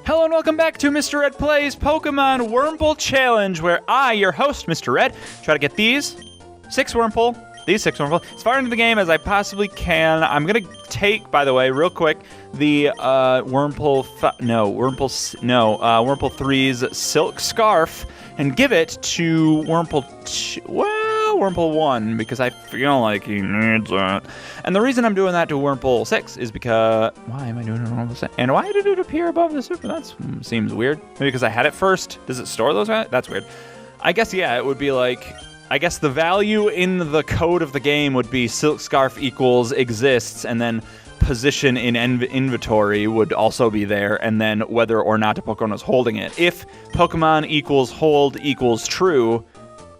Hello and welcome back to Mr. Red Plays Pokemon Wurmple Challenge, where I, your host, Mr. Red, try to get these 6 Wurmple, as far into the game as I possibly can. I'm gonna take, by the way, real quick, the Wurmple 3's Silk Scarf and give it to Wurmple 1, because I feel like he needs it. And the reason I'm doing that to Wurmple 6 is because... Why am I doing it on Wurmple 6? And why did it appear above the super? That seems weird. Maybe because I had it first. Does it store those? That's weird. I guess, yeah, it would be like... I guess the value in the code of the game would be Silk Scarf equals exists, and then position in inventory would also be there, and then whether or not a Pokemon is holding it. If Pokemon equals hold equals true,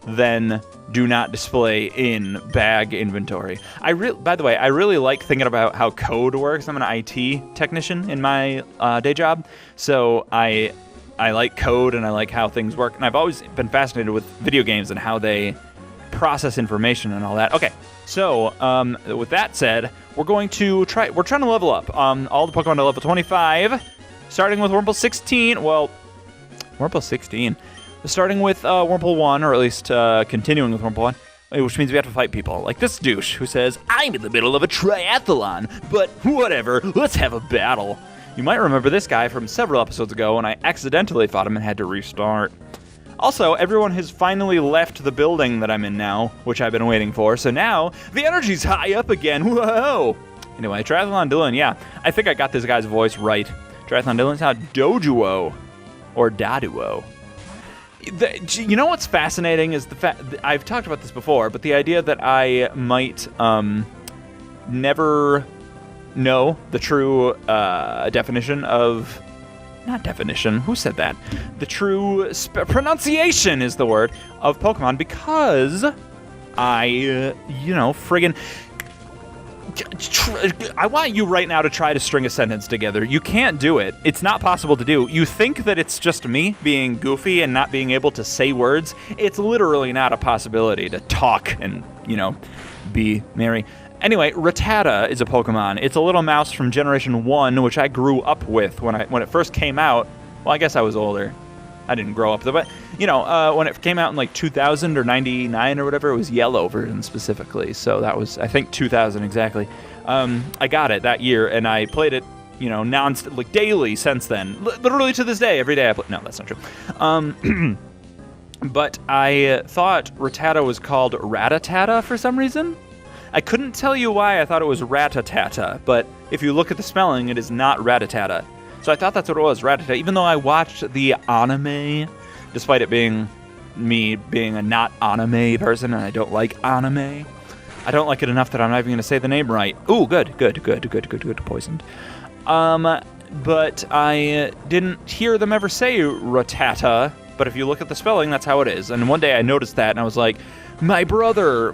then do not display in bag inventory. By the way, I really like thinking about how code works. I'm an IT technician in my day job, so I like code and I like how things work, and I've always been fascinated with video games and how they process information and all that. Okay, so with that said, we're trying to level up all the Pokemon to level 25, starting with Wurmple 16. Well, Wurmple 16. Starting with Wurmple 1, or at least continuing with Wurmple 1, which means we have to fight people. Like this douche who says, I'm in the middle of a triathlon, but whatever, let's have a battle. You might remember this guy from several episodes ago when I accidentally fought him and had to restart. Also, everyone has finally left the building that I'm in now, which I've been waiting for, so now the energy's high up again. Whoa! Anyway, Triathlon Dylan, yeah, I think I got this guy's voice right. Triathlon Dylan's how Doduo, or Daduo. You know what's fascinating is the fact, I've talked about this before, but the idea that I might never know the true definition of... Not definition, who said that? The true pronunciation is the word of Pokemon, because I, friggin'... I want you right now to try to string a sentence together. You can't do it. It's not possible to do. You think that it's just me being goofy and not being able to say words. It's literally not a possibility to talk and, be merry. Anyway, Rattata is a Pokemon. It's a little mouse from Generation 1, which I grew up with when it first came out. Well, I guess I was older. I didn't grow up with it, but, when it came out in like 2000 or 99 or whatever, it was yellow version specifically. So that was, I think, 2000 exactly. I got it that year, and I played it, like daily since then. Literally to this day, every day I play. No, that's not true. But I thought Rattata was called Rattata for some reason. I couldn't tell you why I thought it was Rattata, but if you look at the spelling, it is not Rattata. So I thought that's what it was, Rattata, even though I watched the anime, despite it being me being a not anime person, and I don't like anime. I don't like it enough that I'm not even going to say the name right. Ooh, good, poisoned. But I didn't hear them ever say Rattata, but if you look at the spelling, that's how it is. And one day I noticed that, and I was like, my brother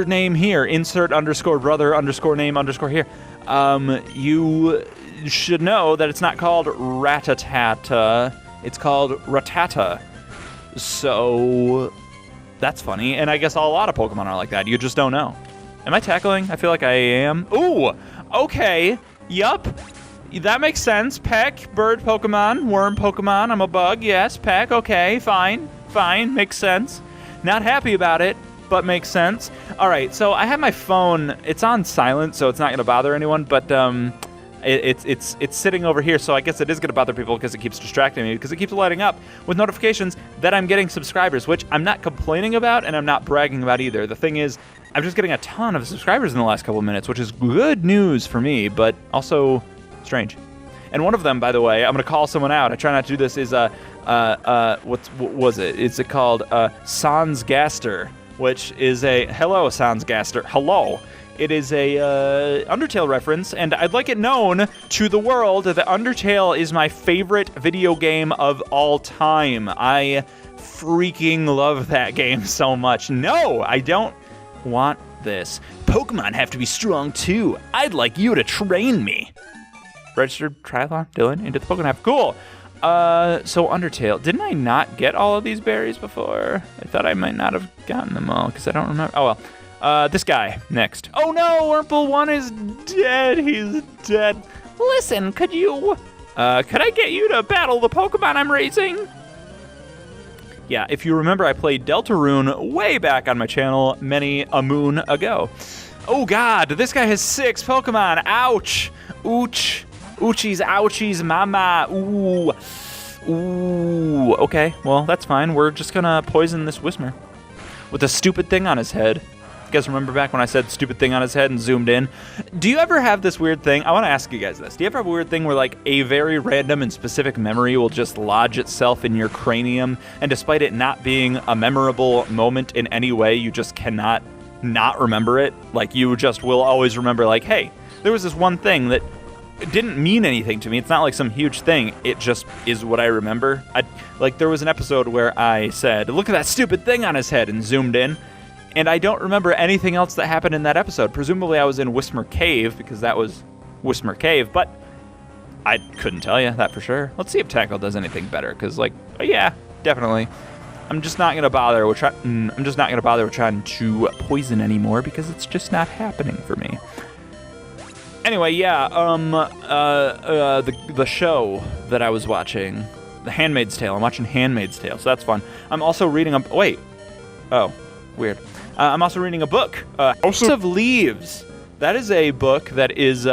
name here, insert _brother _name _ here. You should know that it's not called Rattata, it's called Rattata. So that's funny, and I guess a lot of Pokemon are like that. You just don't know. Am I tackling? I feel like I am. Ooh, okay, yup. That makes sense. Peck, bird Pokemon, worm Pokemon, I'm a bug, yes, Peck, okay, fine, makes sense. Not happy about it, but makes sense. All right, so I have my phone. It's on silent, so it's not going to bother anyone, but it's sitting over here, so I guess it is going to bother people because it keeps distracting me, because it keeps lighting up with notifications that I'm getting subscribers, which I'm not complaining about and I'm not bragging about either. The thing is, I'm just getting a ton of subscribers in the last couple of minutes, which is good news for me, but also strange. And one of them, by the way, I'm going to call someone out. I try not to do this, is what was it? It's called Sans Gaster, which is a... Hello, Sans Gaster. Hello. It is a Undertale reference, and I'd like it known to the world that Undertale is my favorite video game of all time. I freaking love that game so much. No, I don't want this. Pokemon have to be strong, too. I'd like you to train me. Registered Triathlon Dylan into the Pokemon app. Cool. So Undertale. Didn't I not get all of these berries before? I thought I might not have gotten them all because I don't remember. Oh, well. This guy next. Oh no, Wurmple 1 is dead. He's dead. Listen, could you Could I get you to battle the Pokemon I'm raising? Yeah, if you remember, I played Deltarune way back on my channel many a moon ago. Oh god, this guy has 6 Pokemon. Ouch. Ooch. Oochies, ouchies, mama. Ooh. Ooh. Okay, well, that's fine. We're just gonna poison this Whismur with a stupid thing on his head. You guys remember back when I said stupid thing on his head and zoomed in? Do you ever have this weird thing? I want to ask you guys this. Do you ever have a weird thing where like a very random and specific memory will just lodge itself in your cranium, and despite it not being a memorable moment in any way, you just cannot not remember it? Like you just will always remember like, hey, there was this one thing that didn't mean anything to me. It's not like some huge thing. It just is what I remember. Like there was an episode where I said, look at that stupid thing on his head, and zoomed in. And I don't remember anything else that happened in that episode. Presumably I was in Whismur Cave, because that was Whismur Cave, but I couldn't tell you that for sure. Let's see if Tackle does anything better, because like, yeah, definitely. I'm just not gonna bother with trying to poison anymore, because it's just not happening for me. Anyway, yeah, the show that I was watching, The Handmaid's Tale. I'm watching Handmaid's Tale, so that's fun. I'm also reading weird. I'm also reading a book, House of Leaves. That is a book that is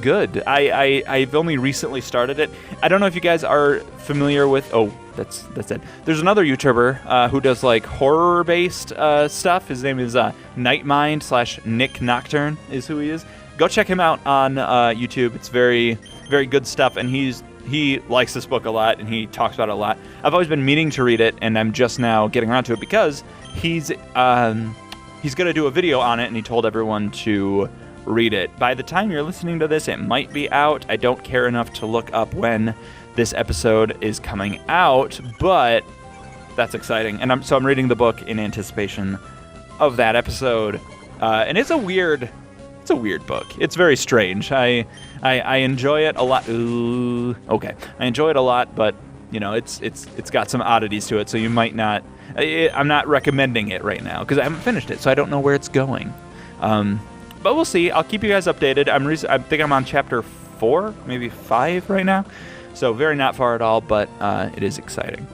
good. I've only recently started it. I don't know if you guys are familiar with. Oh, that's it. There's another YouTuber who does like horror-based stuff. His name is Nightmind /Nick Nocturne is who he is. Go check him out on YouTube. It's very, very good stuff, and he likes this book a lot, and he talks about it a lot. I've always been meaning to read it, and I'm just now getting around to it because he's going to do a video on it, and he told everyone to read it. By the time you're listening to this, it might be out. I don't care enough to look up when this episode is coming out, but that's exciting. And I'm reading the book in anticipation of that episode, and it's a weird book. It's very strange. I enjoy it a lot. Ooh, okay, I enjoy it a lot, but you know, it's got some oddities to it, so you might not. I'm not recommending it right now because I haven't finished it, so I don't know where it's going. But we'll see. I'll keep you guys updated. I think I'm on chapter 4, maybe 5 right now, so very not far at all, but it is exciting.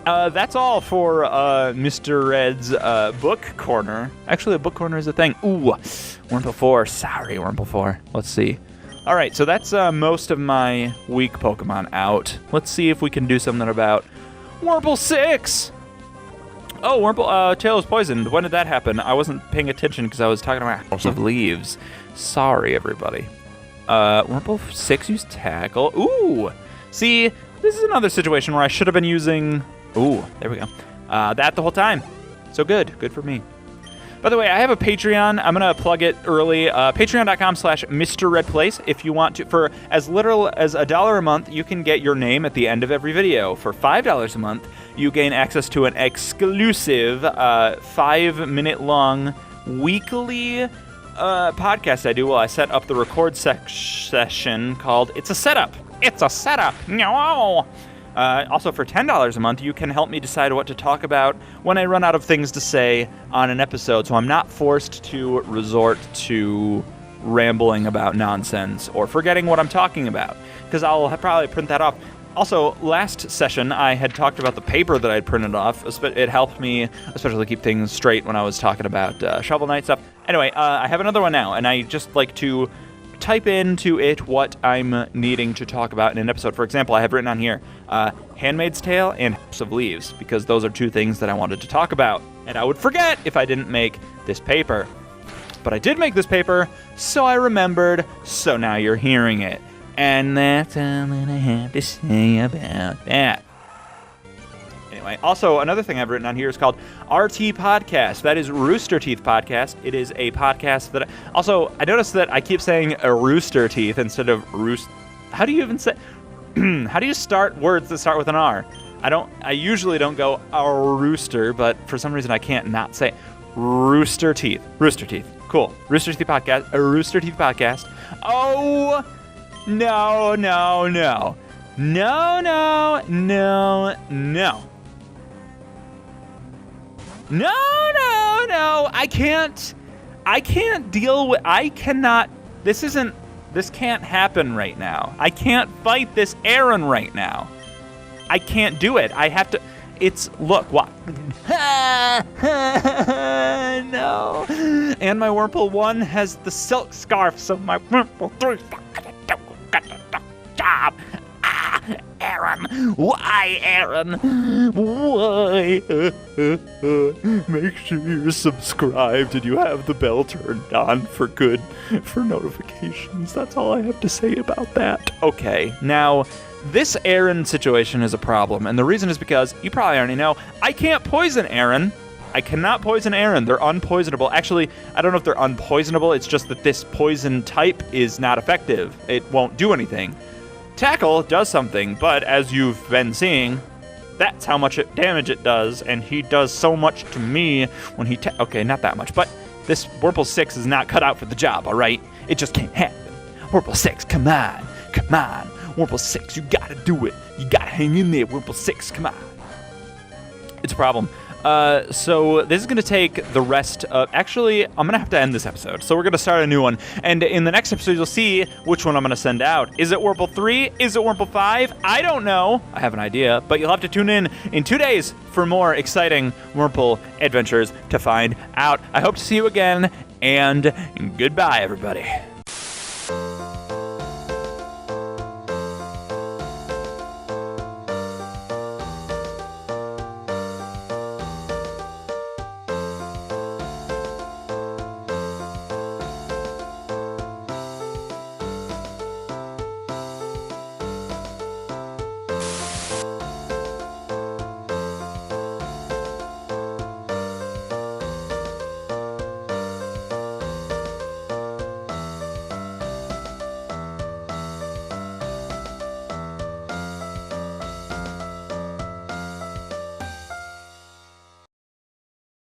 That's all for Mr. Red's book corner. Actually, a book corner is a thing. Ooh, Wurmple 4. Sorry, Wurmple 4. Let's see. All right, so that's most of my weak Pokemon out. Let's see if we can do something about Wurmple 6. Oh, Wurmple, tail is poisoned. When did that happen? I wasn't paying attention because I was talking about House of Leaves. Sorry, everybody. Wurmple 6 used Tackle. Ooh, see, this is another situation where I should have been using. Ooh, there we go. That the whole time. So good. Good for me. By the way, I have a Patreon. I'm going to plug it early. Patreon.com/MrRedPlace. If you want to, for as little as $1 a month, you can get your name at the end of every video. For $5 a month, you gain access to an exclusive 5-minute-long weekly podcast I do while I set up the record session called It's a Setup. It's a Setup. No. Also, for $10 a month, you can help me decide what to talk about when I run out of things to say on an episode, so I'm not forced to resort to rambling about nonsense or forgetting what I'm talking about, because I'll probably print that off. Also, last session, I had talked about the paper that I'd printed off. It helped me especially keep things straight when I was talking about Shovel Knight stuff. Anyway, I have another one now, and I just like to type into it what I'm needing to talk about in an episode. For example, I have written on here Handmaid's Tale and House of Leaves, because those are two things that I wanted to talk about, and I would forget if I didn't make this paper. But I did make this paper, so I remembered, so now you're hearing it. And that's all that I have to say about that. Anyway, also, another thing I've written on here is called RT Podcast. That is Rooster Teeth Podcast. It is a podcast that... Also, I noticed that I keep saying a Rooster Teeth instead of roost... How do you even say... How do you start words that start with an R? I usually don't go a rooster, but for some reason I can't not say Rooster Teeth. Rooster Teeth. Cool. Rooster Teeth Podcast. A Rooster Teeth Podcast. Oh... No. No. I can't deal with... I cannot... This isn't This can't happen right now. I can't fight this Aaron right now. I can't do it. I have to... Look, what? No. And my Wurmple 1 has the silk scarf, so my Wurmple 3 got the job. Aaron. Why, Aaron? Why? Make sure you're subscribed and you have the bell turned on for notifications. That's all I have to say about that. Okay, now... This Aaron situation is a problem, and the reason is because, you probably already know, I can't poison Aaron. I cannot poison Aaron. They're unpoisonable. Actually, I don't know if they're unpoisonable. It's just that this poison type is not effective. It won't do anything. Tackle does something, but as you've been seeing, that's how much damage it does, and he does so much to me when he... Okay, not that much, but this Wurmple 6 is not cut out for the job, all right? It just can't happen. Wurmple 6, come on. Come on. Wurmple 6, you gotta do it. You gotta hang in there, Wurmple 6, come on. It's a problem. So this is gonna take the rest of... Actually, I'm gonna have to end this episode, so we're gonna start a new one. And in the next episode, you'll see which one I'm gonna send out. Is it Wurmple 3? Is it Wurmple 5? I don't know. I have an idea, but you'll have to tune in 2 days for more exciting Wurmple adventures to find out. I hope to see you again, and goodbye, everybody.